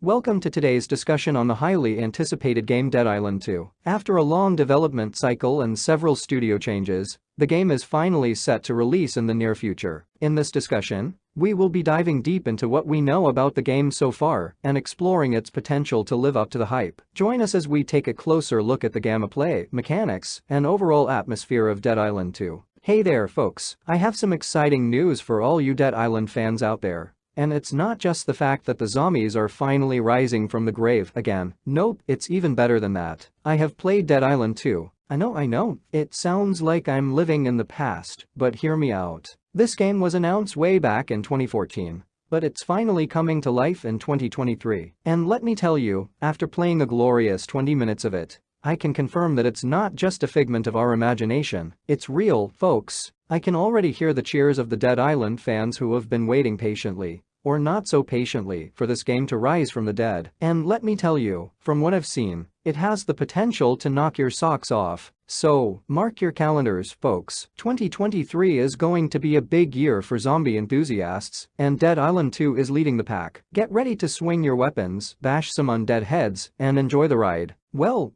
Welcome to today's discussion on the highly anticipated game Dead Island 2. After a long development cycle and several studio changes, the game is finally set to release in the near future. In this discussion, we will be diving deep into what we know about the game so far and exploring its potential to live up to the hype. Join us as we take a closer look at the gameplay, mechanics, and overall atmosphere of Dead Island 2. Hey there folks, I have some exciting news for all you Dead Island fans out there. And it's not just the fact that the zombies are finally rising from the grave again. Nope, it's even better than that. I have played Dead Island 2. I know, it sounds like I'm living in the past, but hear me out. This game was announced way back in 2014. But it's finally coming to life in 2023. And let me tell you, after playing a glorious 20 minutes of it, I can confirm that it's not just a figment of our imagination, it's real, folks. I can already hear the cheers of the Dead Island fans who have been waiting patiently, or not so patiently, for this game to rise from the dead. And let me tell you, from what I've seen, it has the potential to knock your socks off. So, mark your calendars, folks. 2023 is going to be a big year for zombie enthusiasts, and Dead Island 2 is leading the pack. Get ready to swing your weapons, bash some undead heads, and enjoy the ride. Well,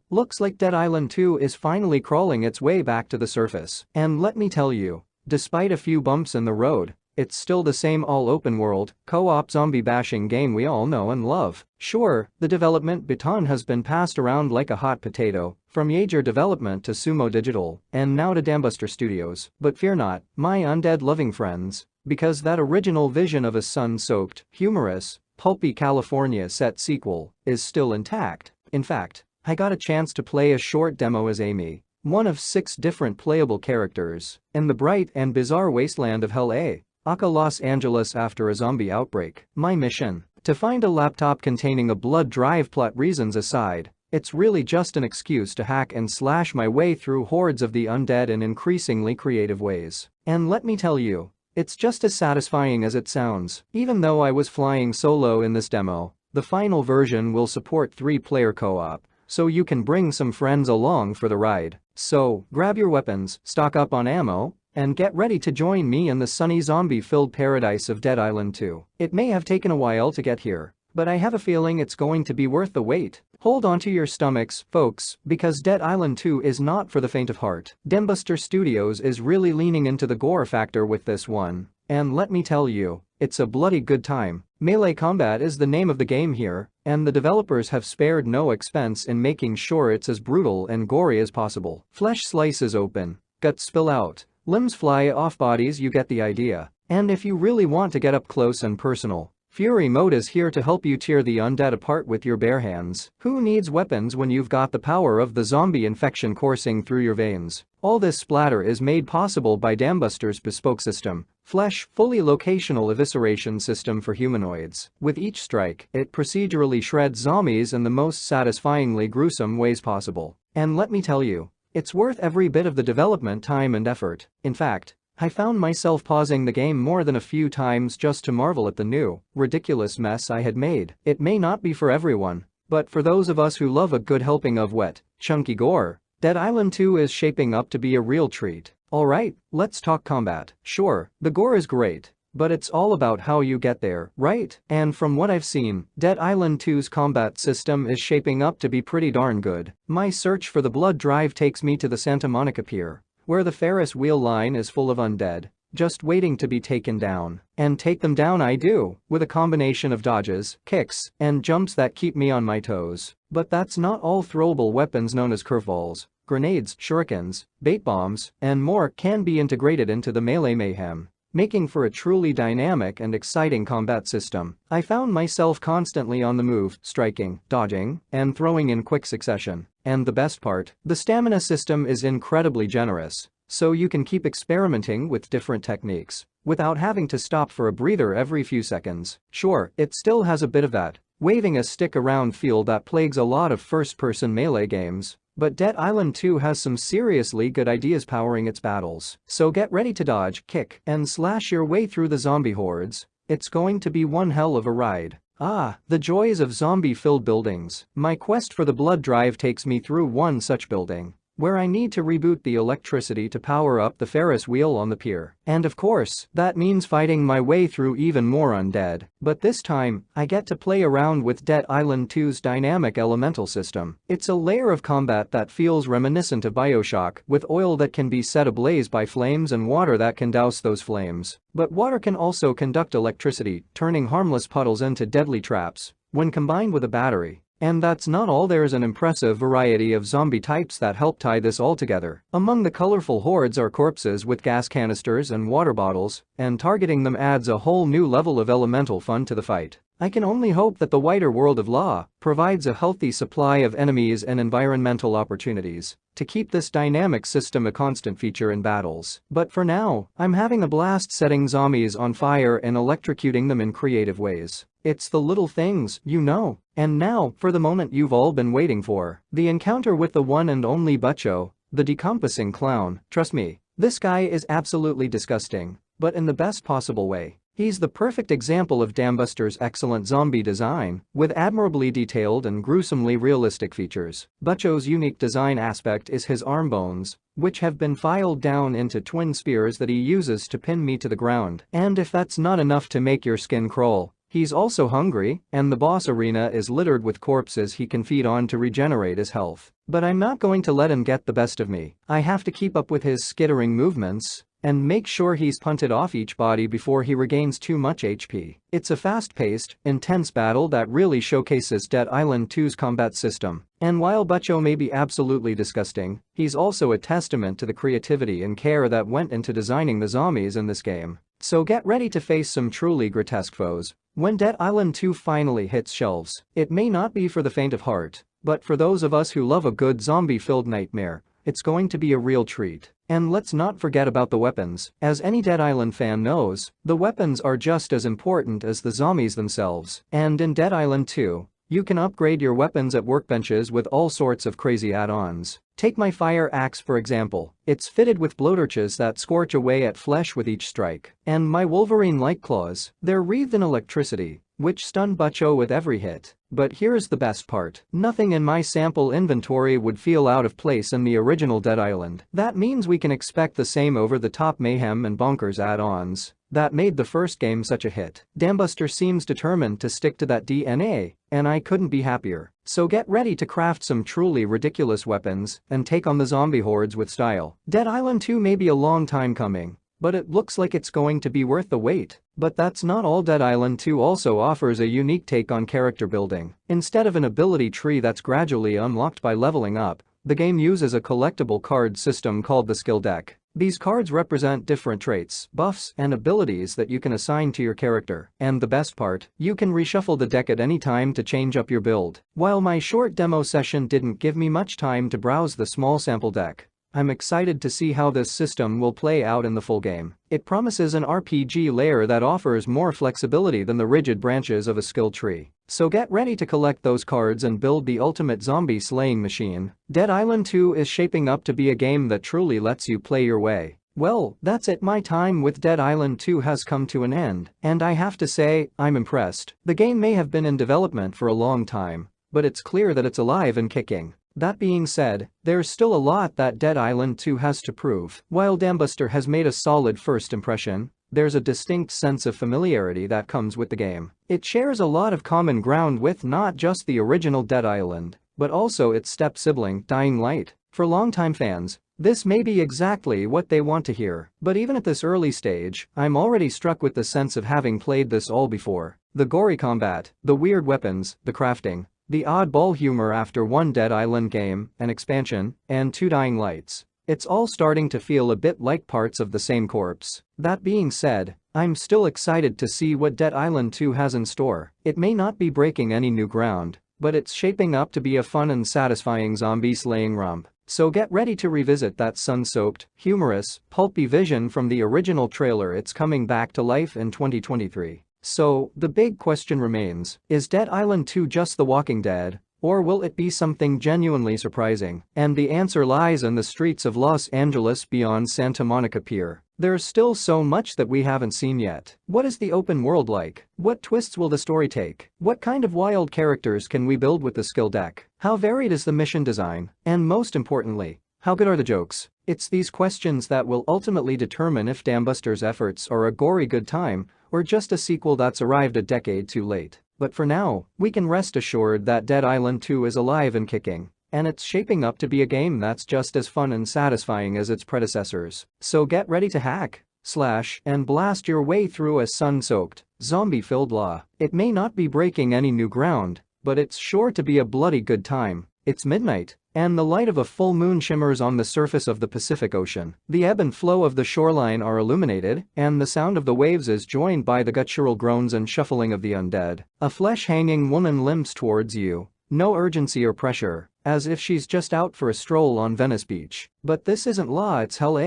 looks like Dead Island 2 is finally crawling its way back to the surface. And let me tell you, despite a few bumps in the road, it's still the same all-open-world, co-op zombie-bashing game we all know and love. Sure, the development baton has been passed around like a hot potato, from Yager Development to Sumo Digital, and now to Dambuster Studios. But fear not, my undead-loving friends, because that original vision of a sun-soaked, humorous, pulpy California-set sequel is still intact. In fact, I got a chance to play a short demo as Amy, one of 6 different playable characters, in the bright and bizarre wasteland of Hell A. Aka Los Angeles after a zombie outbreak. My mission? To find a laptop containing a blood drive. Plot reasons aside, it's really just an excuse to hack and slash my way through hordes of the undead in increasingly creative ways. And let me tell you, it's just as satisfying as it sounds. Even though I was flying solo in this demo, the final version will support 3-player co-op, so you can bring some friends along for the ride. So, grab your weapons, stock up on ammo, and get ready to join me in the sunny zombie-filled paradise of Dead Island 2. It may have taken a while to get here, but I have a feeling it's going to be worth the wait. Hold on to your stomachs, folks, because Dead Island 2 is not for the faint of heart. Dambuster Studios is really leaning into the gore factor with this one. And let me tell you, it's a bloody good time. Melee combat is the name of the game here, and the developers have spared no expense in making sure it's as brutal and gory as possible. Flesh slices open, guts spill out, limbs fly off bodies, you get the idea. And if you really want to get up close and personal, Fury Mode is here to help you tear the undead apart with your bare hands. Who needs weapons when you've got the power of the zombie infection coursing through your veins? All this splatter is made possible by Dambuster's bespoke system, Flesh, fully locational evisceration system for humanoids. With each strike, it procedurally shreds zombies in the most satisfyingly gruesome ways possible. And let me tell you, it's worth every bit of the development time and effort. In fact, I found myself pausing the game more than a few times just to marvel at the new, ridiculous mess I had made. It may not be for everyone, but for those of us who love a good helping of wet, chunky gore, Dead Island 2 is shaping up to be a real treat. Alright, let's talk combat. Sure, the gore is great, but it's all about how you get there, right? And from what I've seen, Dead Island 2's combat system is shaping up to be pretty darn good. My search for the blood drive takes me to the Santa Monica Pier, where the Ferris wheel line is full of undead, just waiting to be taken down. And take them down I do, with a combination of dodges, kicks, and jumps that keep me on my toes. But that's not all. Throwable weapons known as curveballs, grenades, shurikens, bait bombs, and more can be integrated into the melee mayhem, making for a truly dynamic and exciting combat system. I found myself constantly on the move, striking, dodging, and throwing in quick succession. And the best part, the stamina system is incredibly generous, so you can keep experimenting with different techniques without having to stop for a breather every few seconds. Sure, it still has a bit of that waving a stick around feel that plagues a lot of first-person melee games, but Dead Island 2 has some seriously good ideas powering its battles. So get ready to dodge, kick, and slash your way through the zombie hordes. It's going to be one hell of a ride. Ah, the joys of zombie-filled buildings. My quest for the blood drive takes me through one such building. where I need to reboot the electricity to power up the Ferris wheel on the pier. And of course, that means fighting my way through even more undead. But this time, I get to play around with Dead Island 2's dynamic elemental system. It's a layer of combat that feels reminiscent of BioShock, with oil that can be set ablaze by flames and water that can douse those flames. But water can also conduct electricity, turning harmless puddles into deadly traps when combined with a battery. And that's not all, there's an impressive variety of zombie types that help tie this all together. Among the colorful hordes are corpses with gas canisters and water bottles, and targeting them adds a whole new level of elemental fun to the fight. I can only hope that the wider world of Law provides a healthy supply of enemies and environmental opportunities to keep this dynamic system a constant feature in battles. But for now, I'm having a blast setting zombies on fire and electrocuting them in creative ways. It's the little things, you know. And now, for the moment you've all been waiting for. The encounter with the one and only Butcho, the decomposing clown. Trust me, this guy is absolutely disgusting, but in the best possible way. He's the perfect example of Dambuster's excellent zombie design, with admirably detailed and gruesomely realistic features. Butcho's unique design aspect is his arm bones, which have been filed down into twin spears that he uses to pin me to the ground. And if that's not enough to make your skin crawl, he's also hungry, and the boss arena is littered with corpses he can feed on to regenerate his health. But I'm not going to let him get the best of me. I have to keep up with his skittering movements and make sure he's punted off each body before he regains too much HP. It's a fast-paced, intense battle that really showcases Dead Island 2's combat system. And while Butcho may be absolutely disgusting, he's also a testament to the creativity and care that went into designing the zombies in this game. So get ready to face some truly grotesque foes when Dead Island 2 finally hits shelves. It may not be for the faint of heart, but for those of us who love a good zombie-filled nightmare, it's going to be a real treat. And let's not forget about the weapons. As any Dead Island fan knows, the weapons are just as important as the zombies themselves. And in Dead Island 2, you can upgrade your weapons at workbenches with all sorts of crazy add-ons. Take my fire axe for example. It's fitted with blowtorches that scorch away at flesh with each strike. And my Wolverine-like claws, they're wreathed in electricity, which stun Butcho with every hit. But here's the best part. Nothing in my sample inventory would feel out of place in the original Dead Island. That means we can expect the same over-the-top mayhem and bonkers add-ons that made the first game such a hit. Dambuster seems determined to stick to that DNA, and I couldn't be happier. So get ready to craft some truly ridiculous weapons and take on the zombie hordes with style. Dead Island 2 may be a long time coming, but it looks like it's going to be worth the wait. But that's not all. Dead Island 2 also offers a unique take on character building. Instead of an ability tree that's gradually unlocked by leveling up, the game uses a collectible card system called the skill deck. These cards represent different traits, buffs, and abilities that you can assign to your character. And the best part, you can reshuffle the deck at any time to change up your build. While my short demo session didn't give me much time to browse the small sample deck, I'm excited to see how this system will play out in the full game. It promises an RPG layer that offers more flexibility than the rigid branches of a skill tree. So get ready to collect those cards and build the ultimate zombie slaying machine. Dead Island 2 is shaping up to be a game that truly lets you play your way. Well, that's it. My time with Dead Island 2 has come to an end, and I have to say, I'm impressed. The game may have been in development for a long time, but it's clear that it's alive and kicking. That being said, there's still a lot that Dead Island 2 has to prove. While Dambuster has made a solid first impression, there's a distinct sense of familiarity that comes with the game. It shares a lot of common ground with not just the original Dead Island, but also its step-sibling, Dying Light. For longtime fans, this may be exactly what they want to hear. But even at this early stage, I'm already struck with the sense of having played this all before. The gory combat, the weird weapons, the crafting, the oddball humor after one Dead Island game, an expansion, and 2 Dying Lights. It's all starting to feel a bit like parts of the same corpse. That being said, I'm still excited to see what Dead Island 2 has in store. It may not be breaking any new ground, but it's shaping up to be a fun and satisfying zombie slaying romp. So get ready to revisit that sun-soaked, humorous, pulpy vision from the original trailer. It's coming back to life in 2023. So, the big question remains, is Dead Island 2 just The Walking Dead, or will it be something genuinely surprising? And the answer lies in the streets of Los Angeles beyond Santa Monica Pier. There's still so much that we haven't seen yet. What is the open world like? What twists will the story take? What kind of wild characters can we build with the skill deck? How varied is the mission design? And most importantly, How good are the jokes? It's these questions that will ultimately determine if Dambuster's efforts are a gory good time or just a sequel that's arrived a decade too late. But for now, we can rest assured that Dead Island 2 is alive and kicking, and it's shaping up to be a game that's just as fun and satisfying as its predecessors. So get ready to hack, slash, and blast your way through a sun-soaked, zombie-filled law. It may not be breaking any new ground, but it's sure to be a bloody good time. It's midnight, and the light of a full moon shimmers on the surface of the Pacific Ocean. The ebb and flow of the shoreline are illuminated, and the sound of the waves is joined by the guttural groans and shuffling of the undead. A flesh-hanging woman limps towards you, no urgency or pressure, as if she's just out for a stroll on Venice Beach. But this isn't law, it's hell,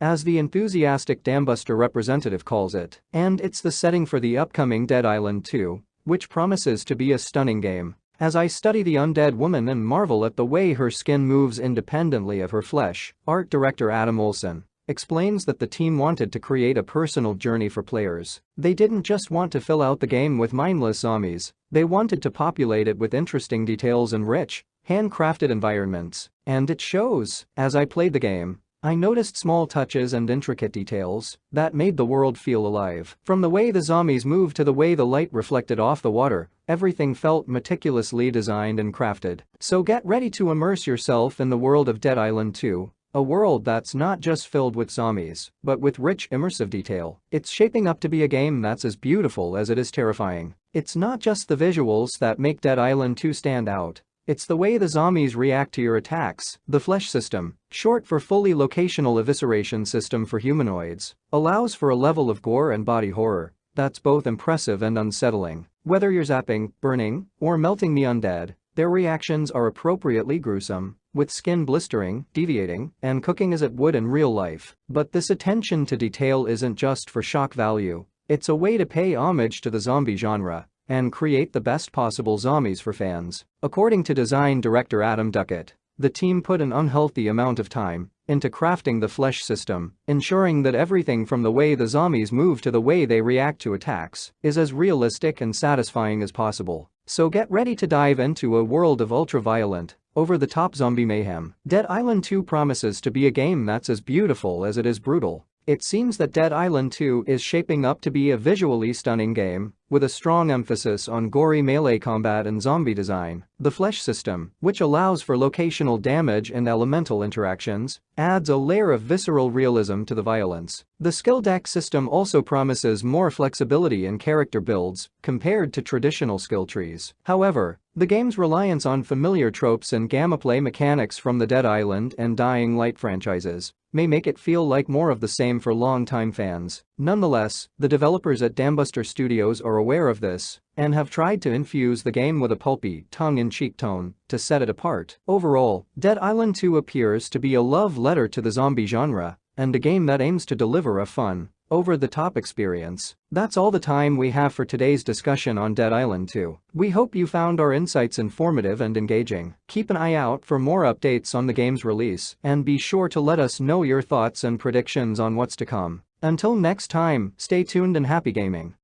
as the enthusiastic Dambuster representative calls it. And it's the setting for the upcoming Dead Island 2, which promises to be a stunning game. As I study the undead woman and marvel at the way her skin moves independently of her flesh, art director Adam Olsen explains that the team wanted to create a personal journey for players. They didn't just want to fill out the game with mindless zombies, they wanted to populate it with interesting details and rich, handcrafted environments. And it shows. As I played the game, I noticed small touches and intricate details that made the world feel alive. From the way the zombies moved to the way the light reflected off the water, everything felt meticulously designed and crafted. So get ready to immerse yourself in the world of Dead Island 2, a world that's not just filled with zombies, but with rich immersive detail. It's shaping up to be a game that's as beautiful as it is terrifying. It's not just the visuals that make Dead Island 2 stand out. It's the way the zombies react to your attacks. The flesh system, short for fully locational evisceration system for humanoids, allows for a level of gore and body horror that's both impressive and unsettling. Whether you're zapping, burning, or melting the undead, their reactions are appropriately gruesome, with skin blistering, deviating, and cooking as it would in real life. But this attention to detail isn't just for shock value, it's a way to pay homage to the zombie genre and create the best possible zombies for fans. According to design director Adam Duckett, the team put an unhealthy amount of time into crafting the flesh system, ensuring that everything from the way the zombies move to the way they react to attacks is as realistic and satisfying as possible. So get ready to dive into a world of ultra-violent, over-the-top zombie mayhem. Dead Island 2 promises to be a game that's as beautiful as it is brutal. It seems that Dead Island 2 is shaping up to be a visually stunning game, with a strong emphasis on gory melee combat and zombie design. The flesh system, which allows for locational damage and elemental interactions, adds a layer of visceral realism to the violence. The skill deck system also promises more flexibility in character builds compared to traditional skill trees. However, the game's reliance on familiar tropes and gameplay mechanics from the Dead Island and Dying Light franchises may make it feel like more of the same for longtime fans. Nonetheless, the developers at Dambuster Studios are aware of this and have tried to infuse the game with a pulpy, tongue-in-cheek tone to set it apart. Overall, Dead Island 2 appears to be a love letter to the zombie genre and a game that aims to deliver a fun, over-the-top experience. That's all the time we have for today's discussion on Dead Island 2. We hope you found our insights informative and engaging. Keep an eye out for more updates on the game's release and be sure to let us know your thoughts and predictions on what's to come. Until next time, stay tuned and happy gaming.